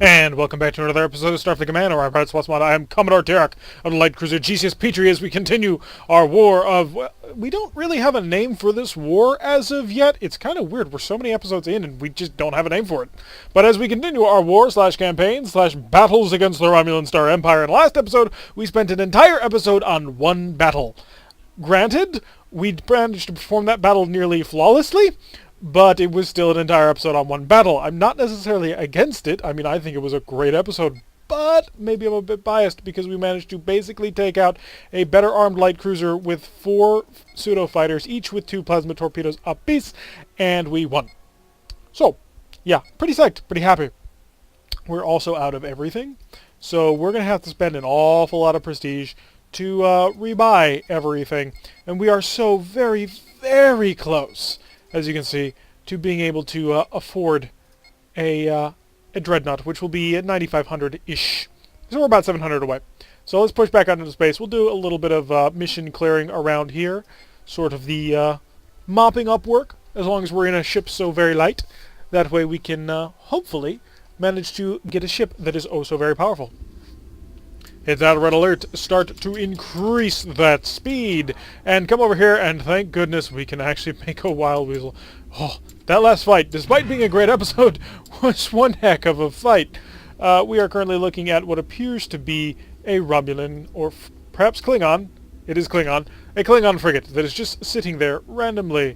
And welcome back to another episode of Starfleet Command, Orion Pirates. I am Commodore Derek of the light cruiser GCS Petrie as we continue our war of... we don't really have a name for this war as of yet. It's kind of weird. We're so many episodes in and we just don't have a name for it. But as we continue our war/campaign/battles against the Romulan Star Empire, in the last episode, we spent an entire episode on one battle. Granted, we managed to perform that battle nearly flawlessly, but it was still an entire episode on one battle. I'm not necessarily against it. I mean, I think it was a great episode, but maybe I'm a bit biased because we managed to basically take out a better armed light cruiser with 4 pseudo-fighters, each with 2 plasma torpedoes apiece, and we won. So, yeah, pretty psyched, pretty happy. We're also out of everything, so we're going to have to spend an awful lot of prestige to rebuy everything, and we are so very, very close, as you can see, to being able to afford a dreadnought, which will be at 9,500-ish. So we're about 700 away. So let's push back out into space. We'll do a little bit of mission clearing around here, sort of the mopping up work, as long as we're in a ship so very light. That way we can hopefully manage to get a ship that is oh so very powerful. Hit that red alert, start to increase that speed, and come over here, and thank goodness we can actually make a wild weasel. Oh, that last fight, despite being a great episode, was one heck of a fight. We are currently looking at what appears to be a Romulan, or perhaps Klingon. It is Klingon. A Klingon frigate that is just sitting there randomly,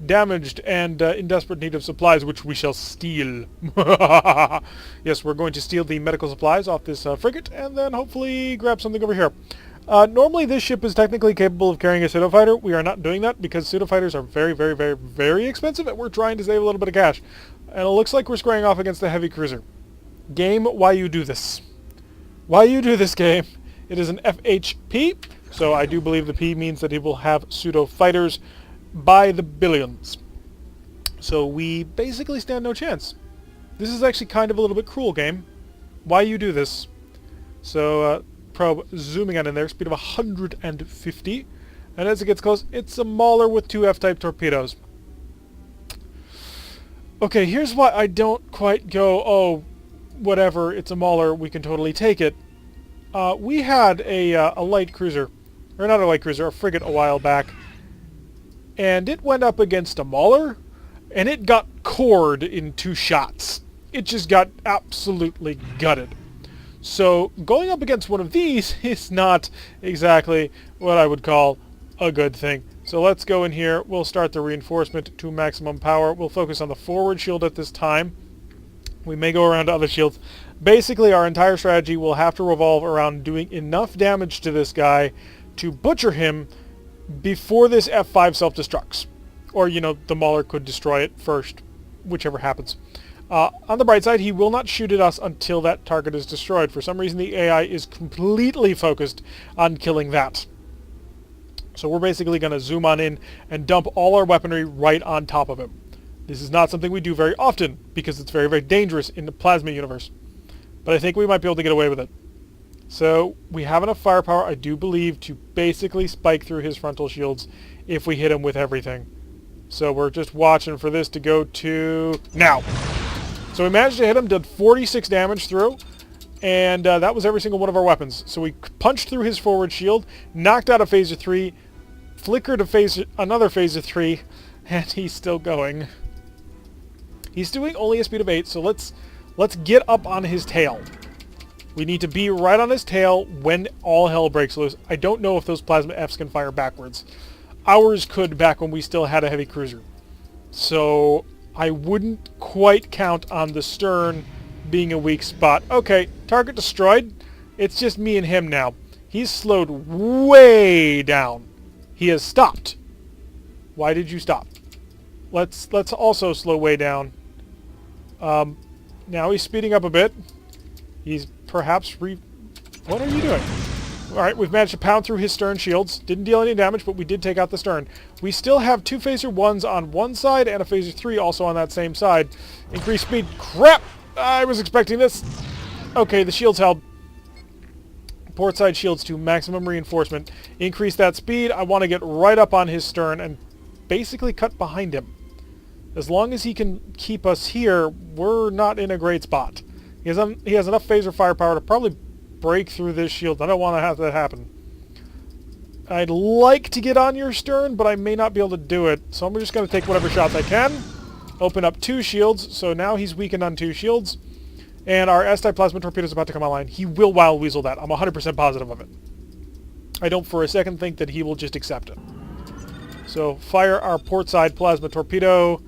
damaged and in desperate need of supplies, which we shall steal. Yes, we're going to steal the medical supplies off this frigate, and then hopefully grab something over here. Normally this ship is technically capable of carrying a pseudo-fighter. We are not doing that because pseudo-fighters are very, very, very, very expensive, and we're trying to save a little bit of cash. And it looks like we're squaring off against a heavy cruiser. Game, why you do this? Why you do this, game? It is an FHP, so I do believe the P means that it will have pseudo-fighters by the billions. So we basically stand no chance. This is actually kind of a little bit cruel, game. Why you do this? So probe zooming on in there, speed of 150, and as it gets close, it's a mauler with 2 F-type torpedoes. Okay, here's why I don't quite go, oh, whatever, it's a mauler, we can totally take it. We had a light cruiser, or not a light cruiser, a frigate a while back, and it went up against a mauler, and it got cored in 2 shots. It just got absolutely gutted. So going up against one of these is not exactly what I would call a good thing. So let's go in here. We'll start the reinforcement to maximum power. We'll focus on the forward shield at this time. We may go around to other shields. Basically, our entire strategy will have to revolve around doing enough damage to this guy to butcher him before this F5 self-destructs. Or, you know, the mauler could destroy it first, whichever happens. On the bright side, he will not shoot at us until that target is destroyed. For some reason, the AI is completely focused on killing that. So we're basically going to zoom on in and dump all our weaponry right on top of him. This is not something we do very often, because it's very, very dangerous in the plasma universe. But I think we might be able to get away with it. So we have enough firepower, I do believe, to basically spike through his frontal shields if we hit him with everything. So we're just watching for this to go to now. So we managed to hit him, did 46 damage through, and that was every single one of our weapons. So we punched through his forward shield, knocked out a phaser 3, flickered another phaser 3, and he's still going. He's doing only a speed of 8, so let's get up on his tail. We need to be right on his tail when all hell breaks loose. I don't know if those plasma Fs can fire backwards. Ours could back when we still had a heavy cruiser. So I wouldn't quite count on the stern being a weak spot. Okay, target destroyed. It's just me and him now. He's slowed way down. He has stopped. Why did you stop? Let's also slow way down. Now he's speeding up a bit. He's perhaps what are you doing? Alright, we've managed to pound through his stern shields. Didn't deal any damage, but we did take out the stern. We still have 2 phaser 1s on one side and a phaser 3 also on that same side. Increased speed. Crap! I was expecting this. Okay, the shields held. Port side shields to maximum reinforcement. Increase that speed. I want to get right up on his stern and basically cut behind him. As long as he can keep us here, we're not in a great spot. He has enough phaser firepower to probably break through this shield. I don't want to have that happen. I'd like to get on your stern, but I may not be able to do it. So I'm just going to take whatever shots I can. Open up 2 shields. So now he's weakened on 2 shields. And our S-type plasma torpedo is about to come online. He will Wild Weasel that. I'm 100% positive of it. I don't for a second think that he will just accept it. So fire our port side plasma torpedo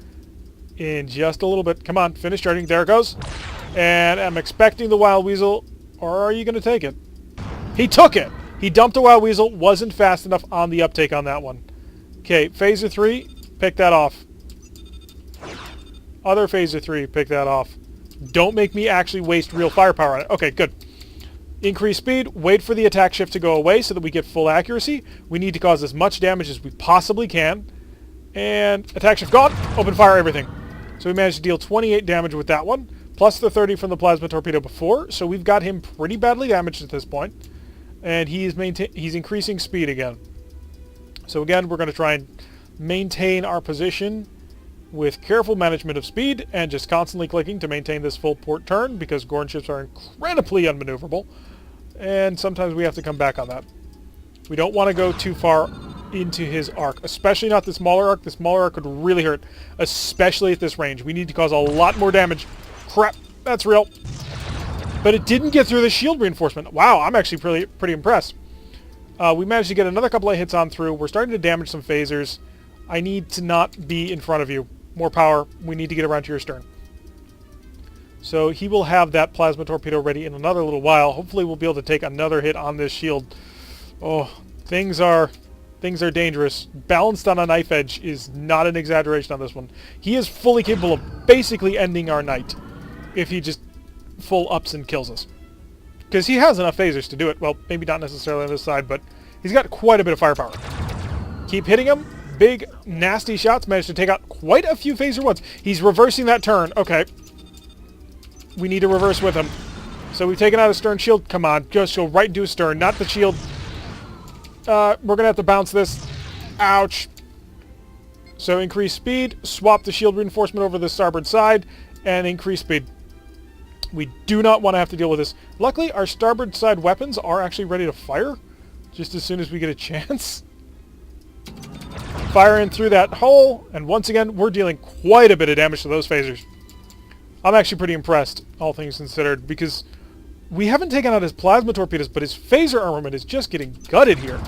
in just a little bit. Come on, finish charging. There it goes. And I'm expecting the Wild Weasel. Or are you going to take it? He took it! He dumped a Wild Weasel. Wasn't fast enough on the uptake on that one. Okay, Phaser 3. Pick that off. Other Phaser 3. Pick that off. Don't make me actually waste real firepower on it. Okay, good. Increase speed. Wait for the attack shift to go away so that we get full accuracy. We need to cause as much damage as we possibly can. And attack shift gone. Open fire everything. So we managed to deal 28 damage with that one. Plus the 30 from the plasma torpedo before. So we've got him pretty badly damaged at this point. And he's increasing speed again. So again, we're going to try and maintain our position with careful management of speed and just constantly clicking to maintain this full port turn because Gorn ships are incredibly unmaneuverable. And sometimes we have to come back on that. We don't want to go too far into his arc, especially not the smaller arc. The smaller arc could really hurt, especially at this range. We need to cause a lot more damage. Crap, that's real. But it didn't get through the shield reinforcement. Wow, I'm actually pretty impressed. We managed to get another couple of hits on through. We're starting to damage some phasers. I need to not be in front of you. More power. We need to get around to your stern. So he will have that plasma torpedo ready in another little while. Hopefully we'll be able to take another hit on this shield. Oh, things are dangerous. Balanced on a knife edge is not an exaggeration on this one. He is fully capable of basically ending our night if he just full ups and kills us. Because he has enough phasers to do it. Well, maybe not necessarily on this side, but he's got quite a bit of firepower. Keep hitting him. Big, nasty shots. Managed to take out quite a few phaser ones. He's reversing that turn. Okay. We need to reverse with him. So we've taken out a stern shield. Come on. Just go right into his stern. Not the shield. We're going to have to bounce this. Ouch. So increase speed. Swap the shield reinforcement over the starboard side. And increase speed. We do not want to have to deal with this. Luckily, our starboard side weapons are actually ready to fire. Just as soon as we get a chance. Fire in through that hole. And once again, we're dealing quite a bit of damage to those phasers. I'm actually pretty impressed, all things considered, because we haven't taken out his plasma torpedoes, but his phaser armament is just getting gutted here.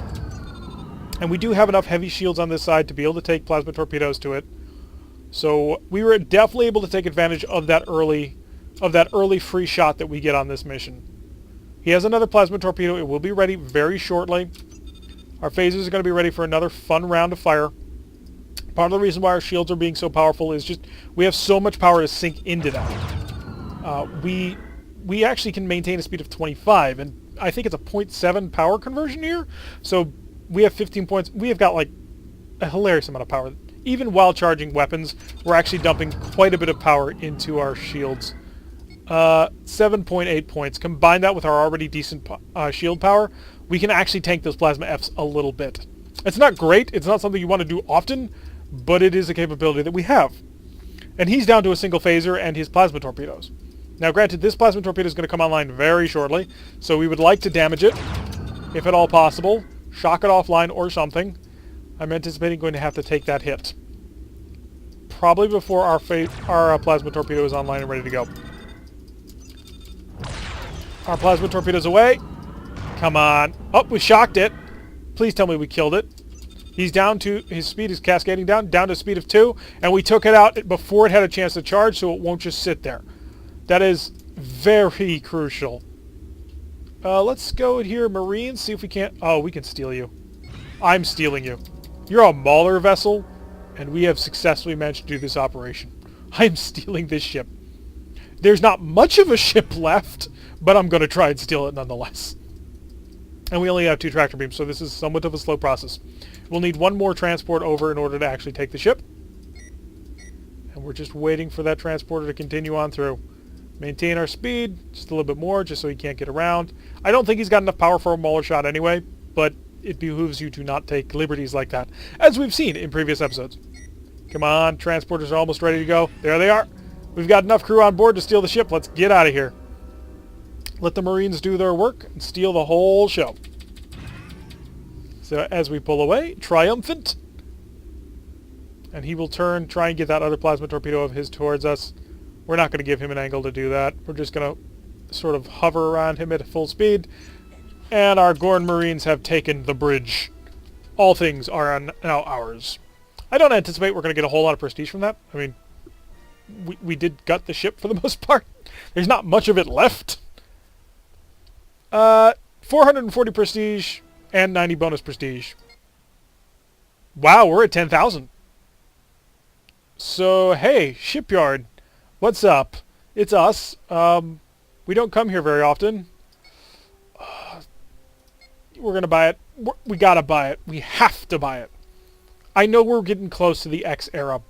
And we do have enough heavy shields on this side to be able to take plasma torpedoes to it. So we were definitely able to take advantage of that early free shot that we get on this mission. He has another plasma torpedo. It will be ready very shortly. Our phasers are going to be ready for another fun round of fire. Part of the reason why our shields are being so powerful is just we have so much power to sink into that. We actually can maintain a speed of 25, and I think it's a 0.7 power conversion here. So we have 15 points. We have got like a hilarious amount of power. Even while charging weapons, we're actually dumping quite a bit of power into our shields. 7.8 points. Combine that with our already decent shield power, we can actually tank those plasma Fs a little bit. It's not great. It's not something you want to do often, but it is a capability that we have. And he's down to a single phaser and his plasma torpedoes. Now granted, this plasma torpedo is going to come online very shortly, so we would like to damage it, if at all possible. Shock it offline or something. I'm anticipating going to have to take that hit. Probably before our plasma torpedo is online and ready to go. Our plasma torpedo's away. Come on. Oh, we shocked it. Please tell me we killed it. He's down to, his speed is cascading down to a speed of 2, and we took it out before it had a chance to charge, so it won't just sit there. That is very crucial. Let's go in here, Marines, see if we can't... Oh, we can steal you. I'm stealing you. You're a Mauler vessel, and we have successfully managed to do this operation. I'm stealing this ship. There's not much of a ship left, but I'm going to try and steal it nonetheless. And we only have 2 tractor beams, so this is somewhat of a slow process. We'll need 1 more transport over in order to actually take the ship. And we're just waiting for that transporter to continue on through. Maintain our speed, just a little bit more, just so he can't get around. I don't think he's got enough power for a Mauler shot anyway, but it behooves you to not take liberties like that, as we've seen in previous episodes. Come on, transporters are almost ready to go. There they are. We've got enough crew on board to steal the ship. Let's get out of here. Let the Marines do their work and steal the whole show. So as we pull away, triumphant, and he will turn, try and get that other plasma torpedo of his towards us. We're not going to give him an angle to do that. We're just going to sort of hover around him at full speed. And our Gorn Marines have taken the bridge. All things are now ours. I don't anticipate we're going to get a whole lot of prestige from that. I mean, we did gut the ship for the most part. There's not much of it left. 440 prestige and 90 bonus prestige. Wow, we're at 10,000. So, hey, shipyard, what's up? It's us. We don't come here very often. We're going to buy it. We got to buy it. We have to buy it. I know we're getting close to the X era,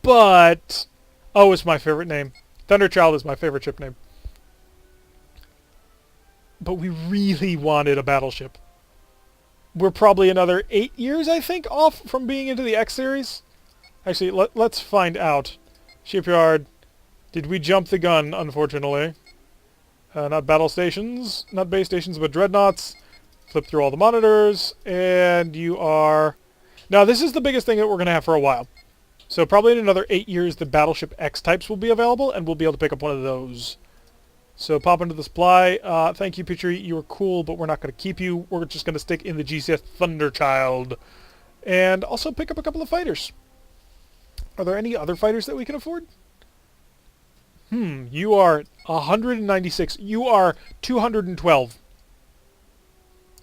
but... Oh, it's my favorite name. Thunderchild is my favorite ship name. But we really wanted a battleship. We're probably another 8 years, I think, off from being into the X series. Actually, let's find out. Shipyard. Did we jump the gun, unfortunately? Not battle stations, not base stations, but dreadnoughts. Flip through all the monitors, and you are... Now, this is the biggest thing that we're going to have for a while. So probably in another 8 years, the Battleship X types will be available, and we'll be able to pick up one of those. So pop into the supply. Thank you, Petrie. You were cool, but we're not going to keep you. We're just going to stick in the GCS Thunderchild. And also pick up a couple of fighters. Are there any other fighters that we can afford? You are 196. You are 212.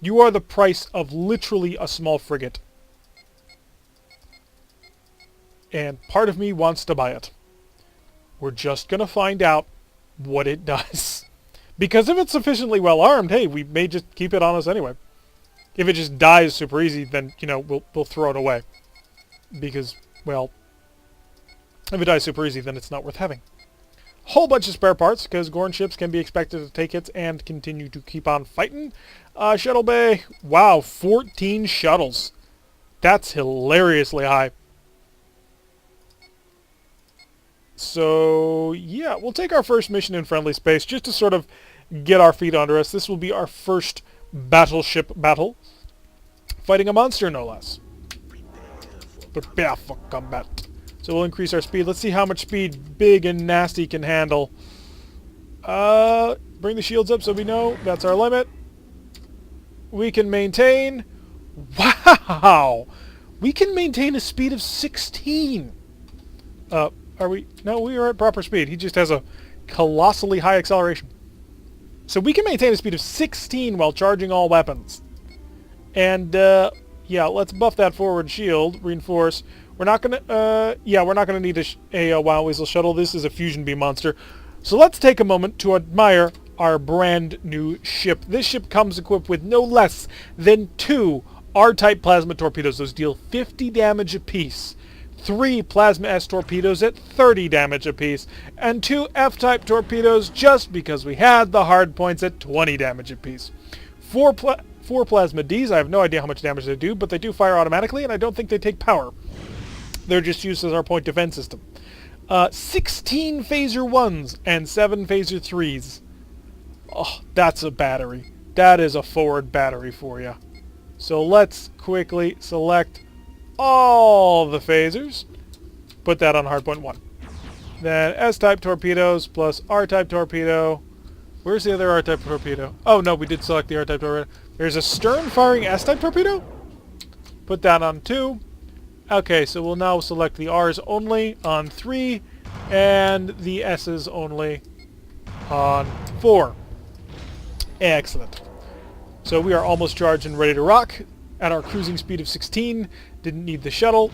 You are the price of literally a small frigate. And part of me wants to buy it. We're just going to find out what it does. Because if it's sufficiently well armed, hey, we may just keep it on us anyway. If it just dies super easy, then, you know, we'll throw it away. Because, well, if it dies super easy, then it's not worth having. Whole bunch of spare parts, because Gorn ships can be expected to take hits and continue to keep on fighting. Shuttle bay, wow, 14 shuttles. That's hilariously high. So, yeah, we'll take our first mission in friendly space just to sort of get our feet under us. This will be our first battleship battle. Fighting a monster, no less. Prepare for combat. So we'll increase our speed. Let's see how much speed Big and Nasty can handle. Bring the shields up so we know that's our limit. We can maintain... Wow! We can maintain a speed of 16. Are we... No, we are at proper speed. He just has a colossally high acceleration. So we can maintain a speed of 16 while charging all weapons. And, yeah, let's buff that forward shield. Reinforce. We're not gonna, yeah, we're not gonna need a Wild Weasel shuttle. This is a fusion beam monster. So let's take a moment to admire our brand new ship. This ship comes equipped with no less than 2 R-type plasma torpedoes. Those deal 50 damage apiece. 3 Plasma S torpedoes at 30 damage apiece. And 2 F-type torpedoes just because we had the hard points at 20 damage apiece. 4 Plasma Ds. I have no idea how much damage they do, but they do fire automatically, and I don't think they take power. They're just used as our point defense system. 16 Phaser 1s and 7 Phaser 3s. Oh, that's a battery. That is a forward battery for you. So let's quickly select all the phasers. Put that on hardpoint 1. Then S-type torpedoes plus R-type torpedo. Where's the other R-type torpedo? Oh, no, we did select the R-type torpedo. There's a stern-firing S-type torpedo. Put that on 2. Okay, so we'll now select the R's only on 3 and the S's only on 4. Excellent. So we are almost charged and ready to rock at our cruising speed of 16. Didn't need the shuttle.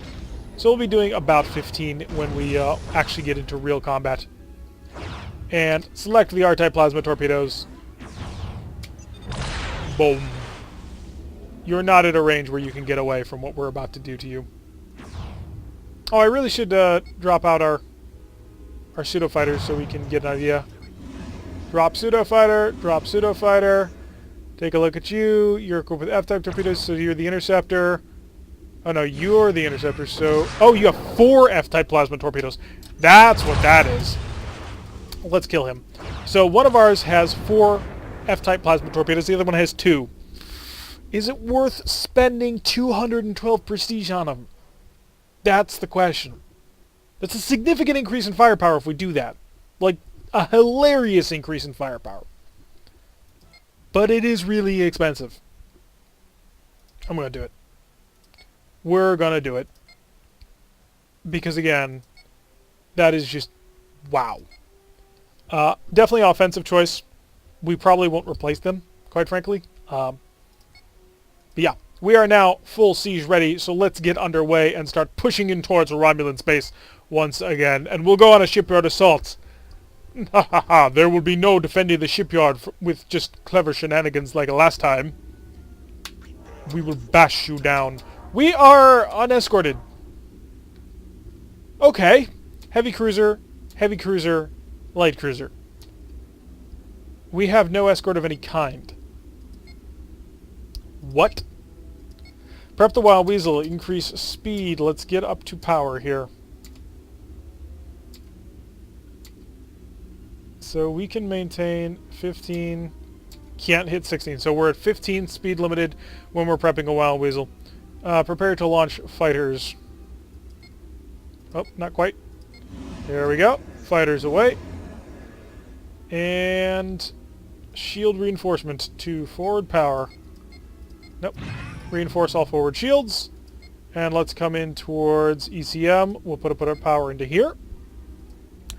So we'll be doing about 15 when we actually get into real combat. And select the R-type plasma torpedoes. Boom. You're not at a range where you can get away from what we're about to do to you. Oh, I really should drop out our pseudo-fighters so we can get an idea. Drop pseudo-fighter, drop pseudo-fighter. Take a look at you. You're equipped with F-type torpedoes, so you're the interceptor. Oh no, you're the interceptor, so... Oh, you have 4 F-type plasma torpedoes. That's what that is. Let's kill him. So one of ours has 4 F-type plasma torpedoes. The other one has 2. Is it worth spending 212 prestige on them? That's the question. That's a significant increase in firepower if we do that. Like, a hilarious increase in firepower. But it is really expensive. I'm going to do it. We're going to do it. Because, again, that is just... wow. Definitely an offensive choice. We probably won't replace them, quite frankly. But yeah, we are now full siege ready, so let's get underway and start pushing in towards Romulan space once again. And we'll go on a shipyard assault. Ha ha ha, there will be no defending the shipyard with just clever shenanigans like last time. We will bash you down. We are unescorted. Okay. Heavy cruiser, light cruiser. We have no escort of any kind. What? Prep the Wild Weasel, increase speed. Let's get up to power here. So we can maintain 15, can't hit 16. So we're at 15 speed limited when we're prepping a Wild Weasel. Prepare to launch fighters. Oh, not quite. There we go. Fighters away. And shield reinforcement to forward power. Nope. Reinforce all forward shields. And let's come in towards ECM. We'll put our power into here.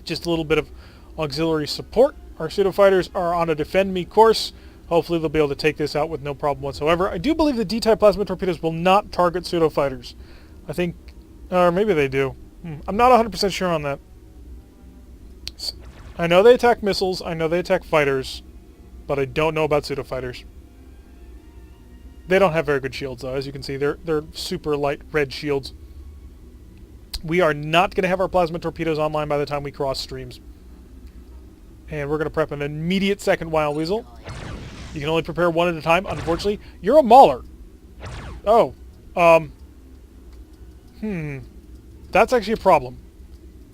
Just a little bit of auxiliary support. Our pseudo-fighters are on a defend me course. Hopefully they'll be able to take this out with no problem whatsoever. I do believe the D-type plasma torpedoes will not target pseudo-fighters. I think... or maybe they do. I'm not 100% sure on that. I know they attack missiles. I know they attack fighters. But I don't know about pseudo-fighters. They don't have very good shields, though. As you can see, they're super light red shields. We are not going to have our plasma torpedoes online by the time we cross streams. And we're going to prep an immediate second Wild Weasel. You can only prepare one at a time, unfortunately. You're a mauler. Oh. That's actually a problem.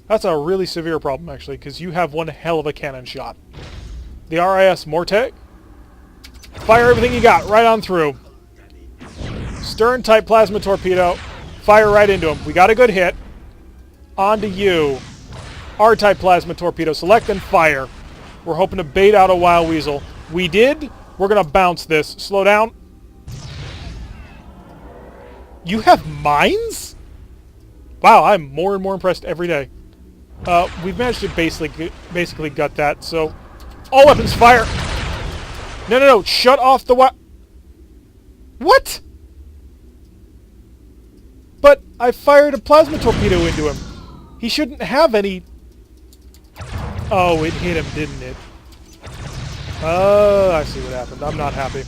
That's a really severe problem, actually, because you have one hell of a cannon shot. The RIS Morte. Fire everything you got right on through. Stern-type plasma torpedo. Fire right into him. We got a good hit. On to you. R-type plasma torpedo. Select and fire. We're hoping to bait out a Wild Weasel. We did. We're going to bounce this. Slow down. You have mines? Wow, I'm more and more impressed every day. We've managed to basically gut that, so... all weapons fire! No. Shut off the What? But I fired a plasma torpedo into him. He shouldn't have any... oh, it hit him, didn't it? Oh, I see what happened. I'm not happy.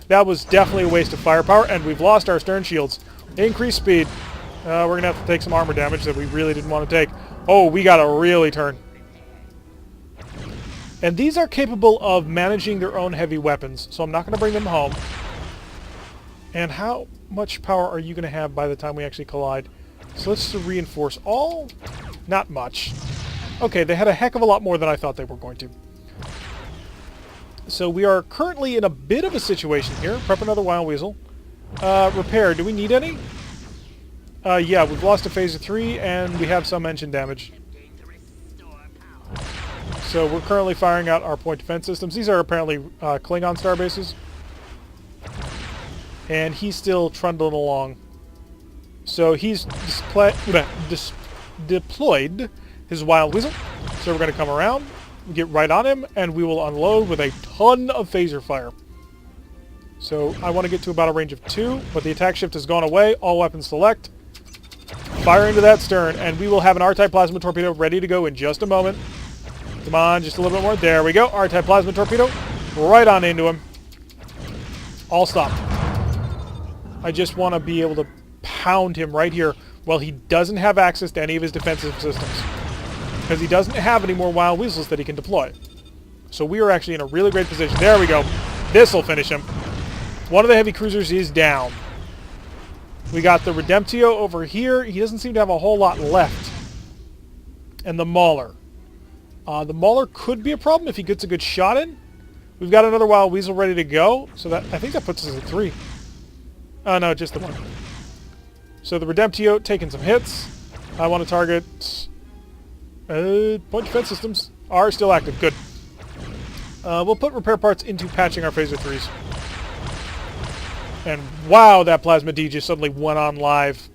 That was definitely a waste of firepower, and we've lost our stern shields. Increase speed. We're going to have to take some armor damage that we really didn't want to take. Oh, we got to really turn. And these are capable of managing their own heavy weapons, so I'm not going to bring them home. And how much power are you going to have by the time we actually collide? So let's reinforce all. Not much. Okay, they had a heck of a lot more than I thought they were going to. So we are currently in a bit of a situation here. Prep another Wild Weasel. Repair. Do we need any? Yeah, we've lost a Phaser 3, and we have some engine damage. So we're currently firing out our point defense systems. These are apparently Klingon star bases. And he's still trundling along. So he's deployed his Wild Weasel. So we're going to come around, get right on him, and we will unload with a ton of phaser fire. So I want to get to about a range of 2, but the attack shift has gone away. All weapons select. Fire into that stern, and we will have an R-type plasma torpedo ready to go in just a moment. Come on, just a little bit more. There we go. R-type plasma torpedo. Right on into him. All stopped. I just want to be able to pound him right here while he doesn't have access to any of his defensive systems. Because he doesn't have any more Wild Weasels that he can deploy. So we are actually in a really great position. There we go. This'll finish him. One of the heavy cruisers is down. We got the Redemptio over here. He doesn't seem to have a whole lot left. And the Mauler. The Mauler could be a problem if he gets a good shot in. We've got another Wild Weasel ready to go, so that I think that puts us at 3. Oh, no, just the 1. So the Redemptio taking some hits. I want to target... point defense systems are still active. Good. We'll put repair parts into patching our Phaser 3s. And wow, that Plasma D just suddenly went on live.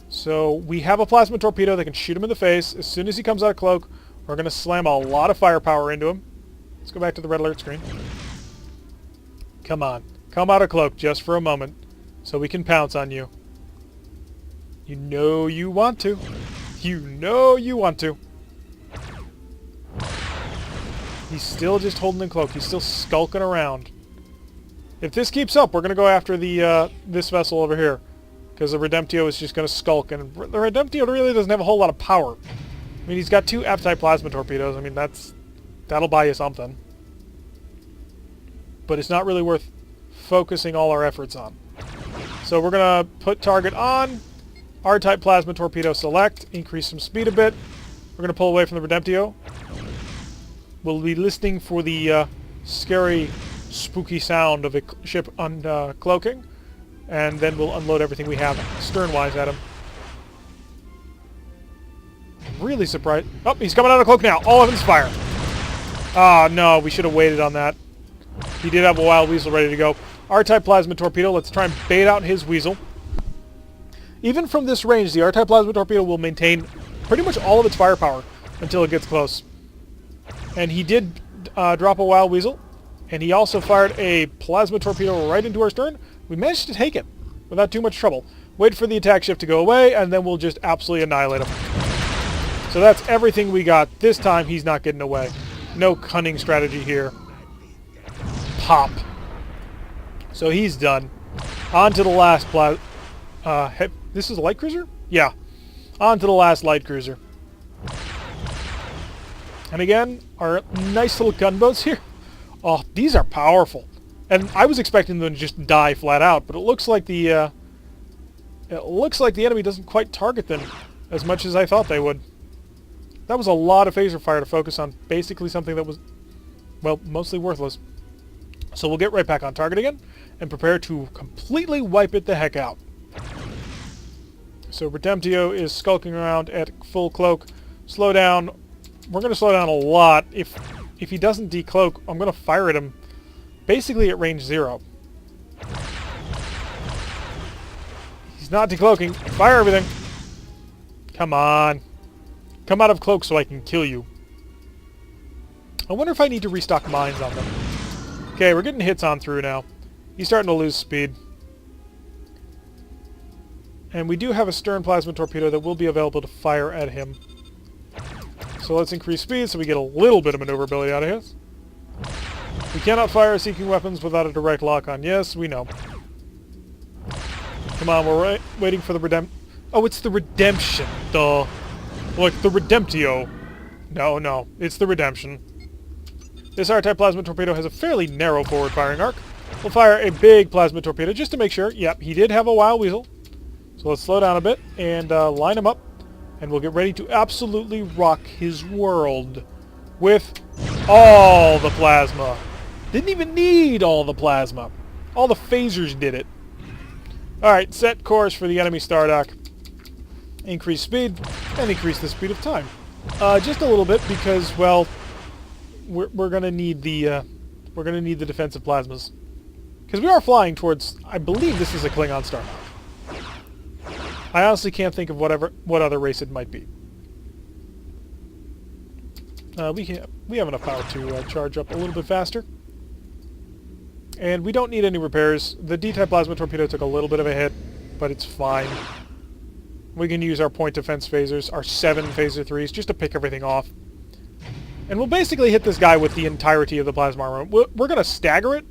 So we have a Plasma Torpedo that can shoot him in the face. As soon as he comes out of cloak, we're going to slam a lot of firepower into him. Let's go back to the red alert screen. Come on. Come out of cloak just for a moment so we can pounce on you. You know you want to. You know you want to. He's still just holding in cloak. He's still skulking around. If this keeps up, we're going to go after the this vessel over here. Because the Redemptio is just going to skulk. And the Redemptio really doesn't have a whole lot of power. I mean, he's got 2 F-type plasma torpedoes. I mean, that'll buy you something. But it's not really worth focusing all our efforts on. So we're going to put target on. R-type plasma torpedo select. Increase some speed a bit. We're going to pull away from the Redemptio. We'll be listening for the scary, spooky sound of a ship uncloaking. And then we'll unload everything we have stern-wise at him. I'm really surprised. Oh, he's coming out of cloak now. All of him's fire. Ah, no, we should have waited on that. He did have a Wild Weasel ready to go. R-type plasma torpedo. Let's try and bait out his Weasel. Even from this range, the R-type plasma torpedo will maintain pretty much all of its firepower until it gets close. And he did drop a Wild Weasel. And he also fired a plasma torpedo right into our stern. We managed to take it without too much trouble. Wait for the attack ship to go away, and then we'll just absolutely annihilate him. So that's everything we got. This time, he's not getting away. No cunning strategy here. Pop. So he's done. On to the last this is a light cruiser? Yeah. On to the last light cruiser. And again, our nice little gunboats here. Oh, these are powerful. And I was expecting them to just die flat out, but it looks like the enemy doesn't quite target them as much as I thought they would. That was a lot of phaser fire to focus on basically something that was, well, mostly worthless. So we'll get right back on target again and prepare to completely wipe it the heck out. So Redemptio is skulking around at full cloak. Slow down. We're going to slow down a lot. If he doesn't decloak, I'm going to fire at him basically at range 0. He's not decloaking. Fire everything. Come on. Come out of cloak so I can kill you. I wonder if I need to restock mines on them. Okay, we're getting hits on through now. He's starting to lose speed. And we do have a stern plasma torpedo that will be available to fire at him. So let's increase speed so we get a little bit of maneuverability out of his. We cannot fire seeking weapons without a direct lock-on. Yes, we know. Come on, we're waiting for the Oh, it's the Redemption. Duh. Like, the Redemptio. No, it's the Redemption. This R-type plasma torpedo has a fairly narrow forward firing arc. We'll fire a big plasma torpedo just to make sure. Yep, he did have a Wild Weasel. So let's slow down a bit and line him up. And we'll get ready to absolutely rock his world with all the plasma. Didn't even need all the plasma. All the phasers did it. Alright, set course for the enemy star dock. Increase speed and increase the speed of time. Just a little bit because, well, we're gonna need the defensive plasmas. Because we are flying towards, I believe this is a Klingon star dock. I honestly can't think of what other race it might be. We have enough power to charge up a little bit faster. And we don't need any repairs. The D-type plasma torpedo took a little bit of a hit, but it's fine. We can use our point defense phasers, our 7 phaser 3s, just to pick everything off. And we'll basically hit this guy with the entirety of the plasma armor. We're going to stagger it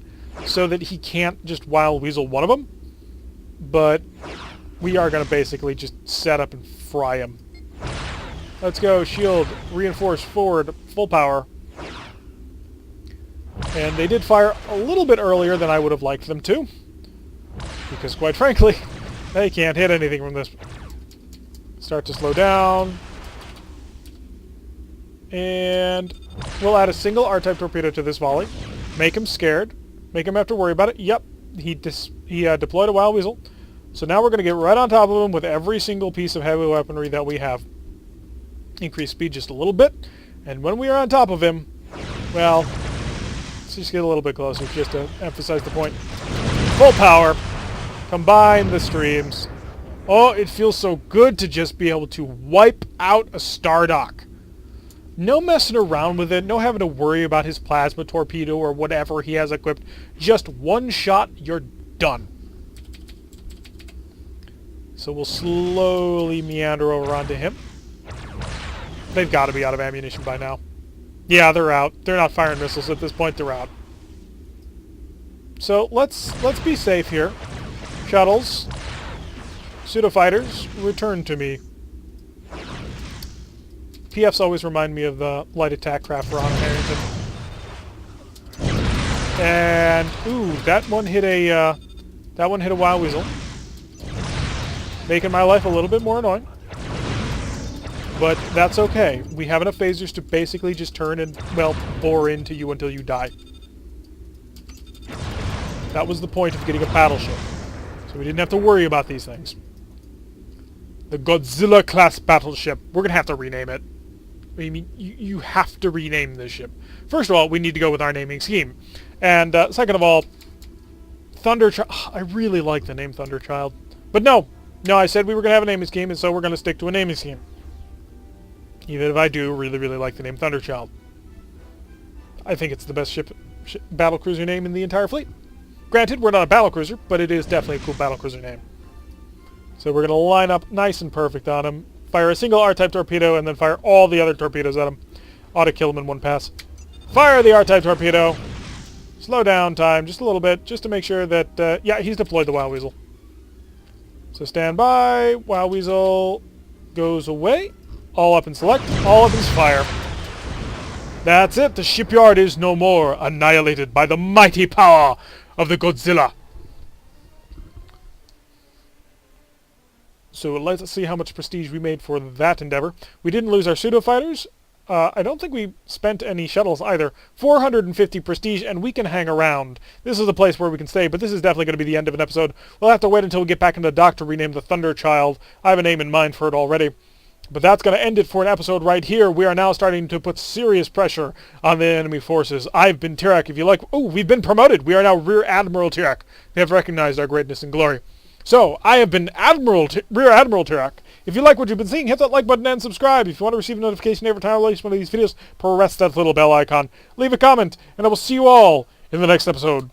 so that he can't just Wild Weasel one of them. But we are going to basically just set up and fry him. Let's go, shield, reinforce, forward, full power. And they did fire a little bit earlier than I would have liked them to. Because, quite frankly, they can't hit anything from this. Start to slow down. And we'll add a single R-type torpedo to this volley. Make him scared. Make him have to worry about it. Yep, he deployed a wild weasel. So now we're going to get right on top of him with every single piece of heavy weaponry that we have. Increase speed just a little bit. And when we are on top of him, well, let's just get a little bit closer just to emphasize the point. Full power. Combine the streams. Oh, it feels so good to just be able to wipe out a Stardock. No messing around with it. No having to worry about his plasma torpedo or whatever he has equipped. Just one shot, you're done. So we'll slowly meander over onto him. They've got to be out of ammunition by now. Yeah, they're out. They're not firing missiles at this point. They're out. So let's be safe here. Shuttles. Pseudo-fighters, return to me. PFs always remind me of the light attack craft for Honor Harrington. And ooh, that one hit a wild weasel, making my life a little bit more annoying. But that's okay. We have enough phasers to basically just turn and, well, bore into you until you die. That was the point of getting a battleship. So we didn't have to worry about these things. The Godzilla class battleship. We're going to have to rename it. I mean, you have to rename this ship. First of all, we need to go with our naming scheme. And second of all, Thunderchild. I really like the name Thunderchild. But no, I said we were going to have a naming scheme, and so we're going to stick to a naming scheme. Even if I do really, really like the name Thunderchild. I think it's the best battlecruiser name in the entire fleet. Granted, we're not a battlecruiser, but it is definitely a cool battlecruiser name. So we're going to line up nice and perfect on him. Fire a single R-type torpedo, and then fire all the other torpedoes at him. Ought to kill him in one pass. Fire the R-type torpedo. Slow down time just a little bit, just to make sure that, yeah, he's deployed the Wild Weasel. So stand by. Wild Weasel goes away. All up and select. All up and fire. That's it. The shipyard is no more, annihilated by the mighty power of the Godzilla. So let's see how much prestige we made for that endeavor. We didn't lose our pseudo-fighters. I don't think we spent any shuttles either. 450 prestige, and we can hang around. This is a place where we can stay, but this is definitely going to be the end of an episode. We'll have to wait until we get back into the dock to rename the Thunderchild. I have a name in mind for it already. But that's going to end it for an episode right here. We are now starting to put serious pressure on the enemy forces. I've been Tirak. If you like... Oh, we've been promoted. We are now Rear Admiral Tirak. They have recognized our greatness and glory. So, I have been Rear Admiral Tirak. If you like what you've been seeing, hit that like button and subscribe. If you want to receive a notification every time I release one of these videos, press that little bell icon. Leave a comment, and I will see you all in the next episode.